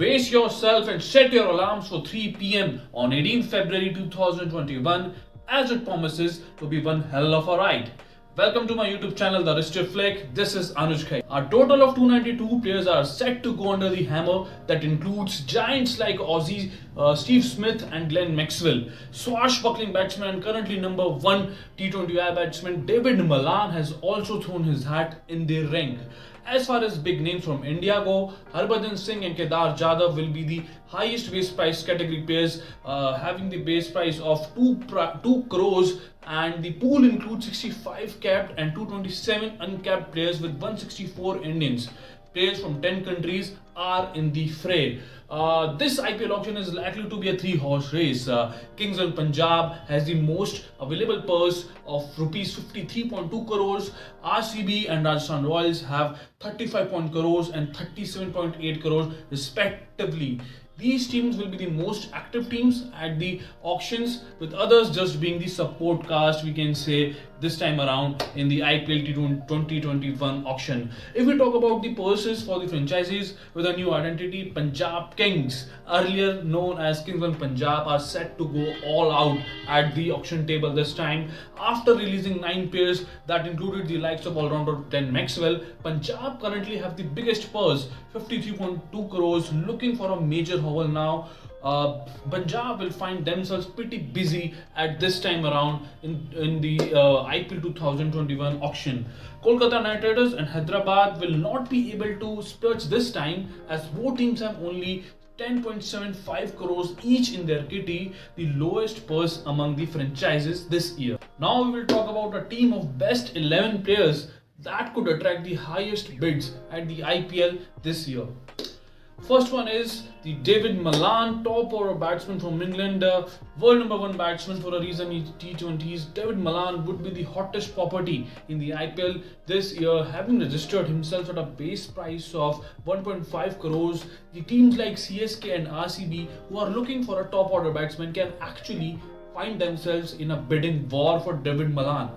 Brace yourself and set your alarms for 3 p.m. on 18th February 2021 as it promises to be one hell of a ride. Welcome to my YouTube channel, The Richard Flick. This is Anuj. A total of 292 players are set to go under the hammer that includes giants like Aussie Steve Smith and Glenn Maxwell. Swashbuckling batsman and currently number 1 T20I batsman David Malan has also thrown his hat in the ring. As far as big names from India go, Harbhajan Singh and Kedar Jadhav will be the highest base price category players, having the base price of 2 crores, and the pool includes 65 capped and 227 uncapped players with 164 Indians. Players from 10 countries are in the fray. This IPL auction is likely to be a 3-horse race. Kings and Punjab has the most available purse of rupees 53.2 crores. RCB and Rajasthan Royals have 35 crores and 37.8 crores respectively. These teams will be the most active teams at the auctions, with others just being the support cast, we can say, this time around in the IPL 2021 auction. If we talk about the purses for the franchises with a new identity, Punjab Kings, earlier known as Kings and Punjab, are set to go all out at the auction table this time. After releasing 9 pairs that included the likes of all-rounder Glenn Maxwell, Punjab currently have the biggest purse, 53.2 crores, looking for a major haul now. Punjab will find themselves pretty busy at this time around in the IPL 2021 auction. Kolkata Knight Riders and Hyderabad will not be able to splurge this time, as both teams have only 10.75 crores each in their kitty, the lowest purse among the franchises this year. Now we will talk about a team of best 11 players that could attract the highest bids at the IPL this year. First one is the David Malan, top order batsman from England, world number 1 batsman for a reason in T20s. David Malan would be the hottest property in the IPL this year, having registered himself at a base price of 1.5 crores. The teams like CSK and RCB, who are looking for a top order batsman, can actually find themselves in a bidding war for David Malan.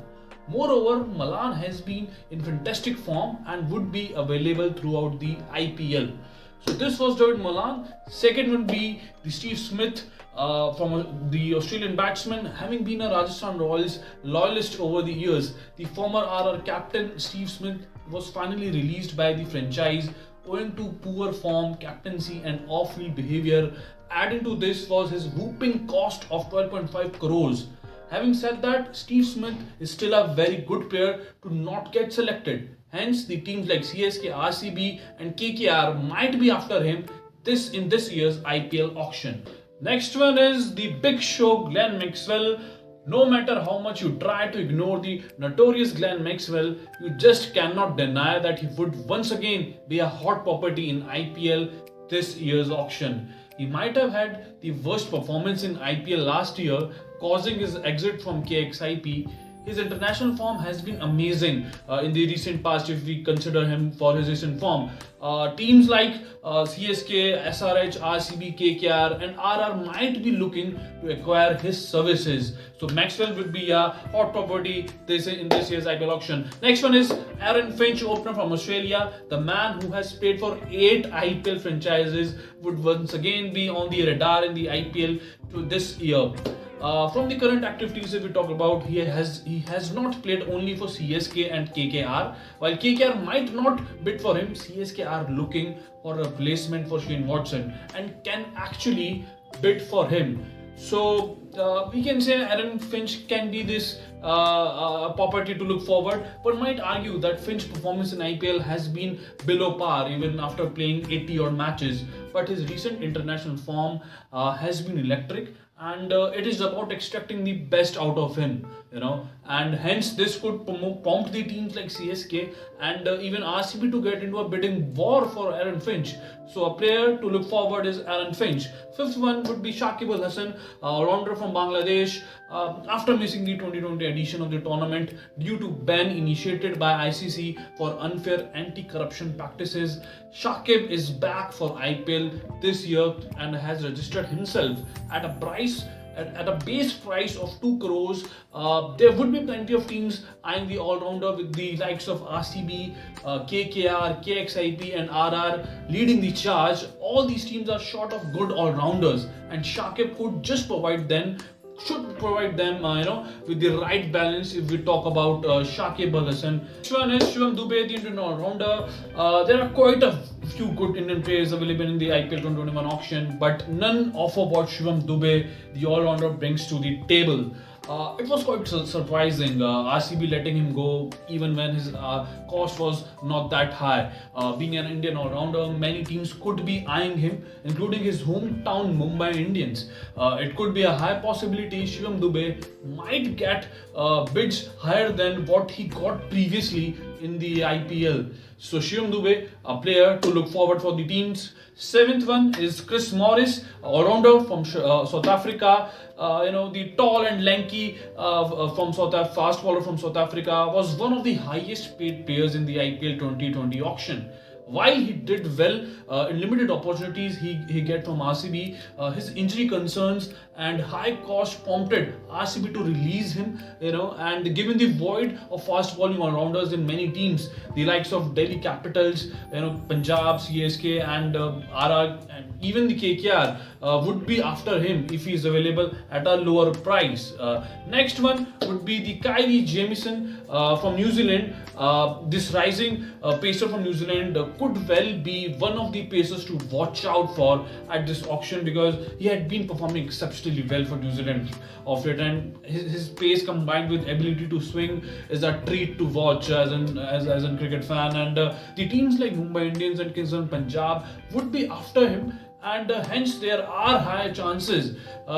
Moreover, Malan has been in fantastic form and would be available throughout the IPL. So this was David Malan. Second would be the Steve Smith from the Australian batsman, having been a Rajasthan Royals loyalist over the years. The former RR captain Steve Smith was finally released by the franchise owing to poor form, captaincy and off-field behaviour. Adding to this was his whooping cost of 12.5 crores. Having said that, Steve Smith is still a very good player to not get selected. Hence, the teams like CSK, RCB and KKR might be after him in this year's IPL auction. Next one is the big show Glenn Maxwell. No matter how much you try to ignore the notorious Glenn Maxwell, you just cannot deny that he would once again be a hot property in IPL this year's auction. He might have had the worst performance in IPL last year, causing his exit from KXIP. His international form has been amazing in the recent past if we consider him for his recent form. Teams like CSK, SRH, RCB, KKR and RR might be looking to acquire his services. So Maxwell would be a hot property in this year's IPL auction. Next one is Aaron Finch, opener from Australia. The man who has played for 8 IPL franchises would once again be on the radar in the IPL this year. From the current activities if we talk about, he has not played only for CSK and KKR. While KKR might not bid for him, CSK are looking for a replacement for Shane Watson and can actually bid for him. So we can say Aaron Finch can be this property to look forward, but might argue that Finch's performance in IPL has been below par even after playing 80 odd matches. But his recent international form has been electric, and it is about extracting the best out of him, and hence this could prompt the teams like CSK and even RCB to get into a bidding war for Aaron Finch. So a player to look forward is Aaron Finch. Fifth one would be Shakib Hassan, all-rounder from Bangladesh. After missing the 2020 edition of the tournament due to ban initiated by ICC for unfair anti-corruption practices, Shakib is back for IPL this year and has registered himself at a base price of 2 crores. There would be plenty of teams eyeing the all-rounder, with the likes of RCB, KKR, KXIP and RR leading the charge. all these teams are short of good all-rounders, and Shakib could just provide them, should provide them, with the right balance. If we talk about Shakib Hassan, next one is Shivam Dube, the Indian all-rounder. There are quite a few good Indian players available in the IPL 2021 auction, but none offer what Shivam Dube, the all-rounder, brings to the table. It was quite surprising, RCB letting him go even when his cost was not that high. Being an Indian all-rounder, many teams could be eyeing him, including his hometown Mumbai Indians. It could be a high possibility Shivam Dube might get bids higher than what he got previously in the IPL. So Shivam Dube, a player to look forward for the teams. Seventh one is Chris Morris, all-rounder from South Africa. The tall and lanky fast bowler from South Africa, was one of the highest paid players in the IPL 2020 auction. While he did well in limited opportunities he get from RCB, his injury concerns and high cost prompted RCB to release him, and given the void of fast bowling all-rounders in many teams, the likes of Delhi Capitals, Punjab, CSK and RR and even the KKR would be after him if he is available at a lower price. Next one would be the Kyrie Jameson from New Zealand. This rising pacer from New Zealand could well be one of the pacers to watch out for at this auction, because he had been performing exceptionally well for New Zealand of it, and his pace combined with ability to swing is a treat to watch as a cricket fan. And the teams like Mumbai Indians and Kings and Punjab would be after him, and hence there are high chances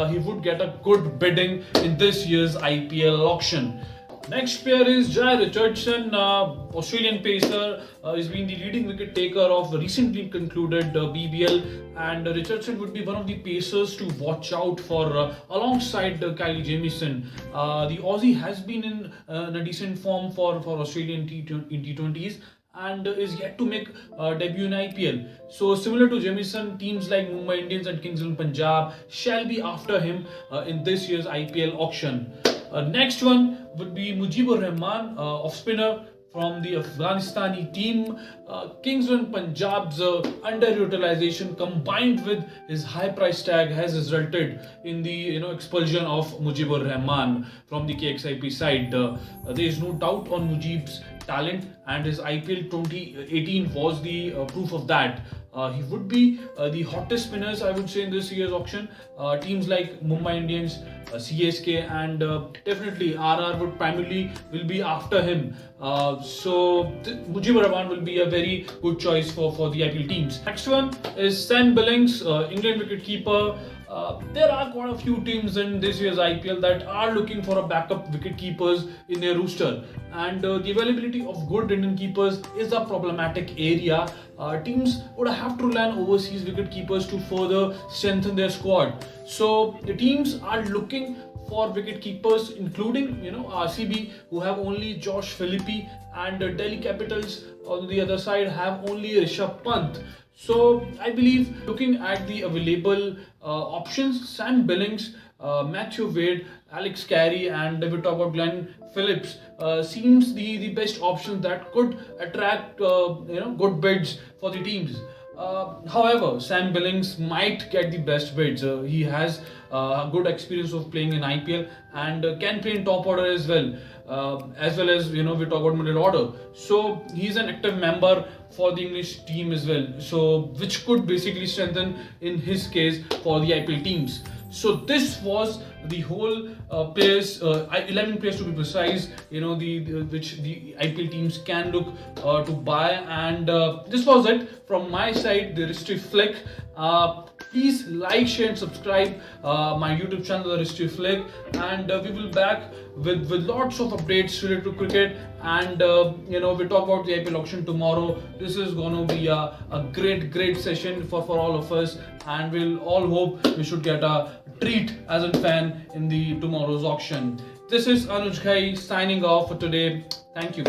he would get a good bidding in this year's IPL auction. Next player is Jai Richardson, Australian pacer. He's been the leading wicket taker of the recently concluded BBL, and Richardson would be one of the pacers to watch out for alongside Kyrie Jameson. The Aussie has been in a decent form for Australian T20s and is yet to make debut in IPL. So similar to Jameson, teams like Mumbai Indians and Kings and Punjab shall be after him in this year's IPL auction. Next one would be Mujibur Rahman, off spinner from the Afghanistani team. Kings and Punjab's underutilization combined with his high price tag has resulted in the expulsion of Mujibur Rahman from the KXIP side. There is no doubt on Mujib's talent, and his IPL 2018 was the proof of that. He would be the hottest spinners, I would say, in this year's auction. Teams like Mumbai Indians, CSK and definitely RR would primarily will be after him. So Mujibur Rahman will be a very good choice for the IPL teams. Next one is Sam Billings, England wicketkeeper. There are quite a few teams in this year's IPL that are looking for a backup wicket keepers in their rooster, and the availability of good Indian keepers is a problematic area. Teams would have to rely on overseas wicket keepers to further strengthen their squad. So the teams are looking for wicket keepers, including RCB, who have only Josh Phillippe, and Delhi Capitals on the other side have only Rishabh Pant. So I believe, looking at the available options, Sam Billings, Matthew Wade, Alex Carey and we talk about Glenn Phillips seems the best option that could attract good bids for the teams. However, Sam Billings might get the best bids. He has good experience of playing in IPL and can play in top order as well as we talk about middle order. So he's an active member for the English team as well. So which could basically strengthen in his case for the IPL teams. So this was the whole players, 11 players to be precise, which the IPL teams can look to buy. And this was it from my side, the History Flick. Please like, share and subscribe my YouTube channel, The History Flick, and we will be back with lots of updates related to cricket. And we talk about the IPL auction tomorrow. This is going to be a great session for all of us, and we'll all hope we should get a treat as a fan in the tomorrow's auction. This is Anuj Ghai signing off for today. Thank you.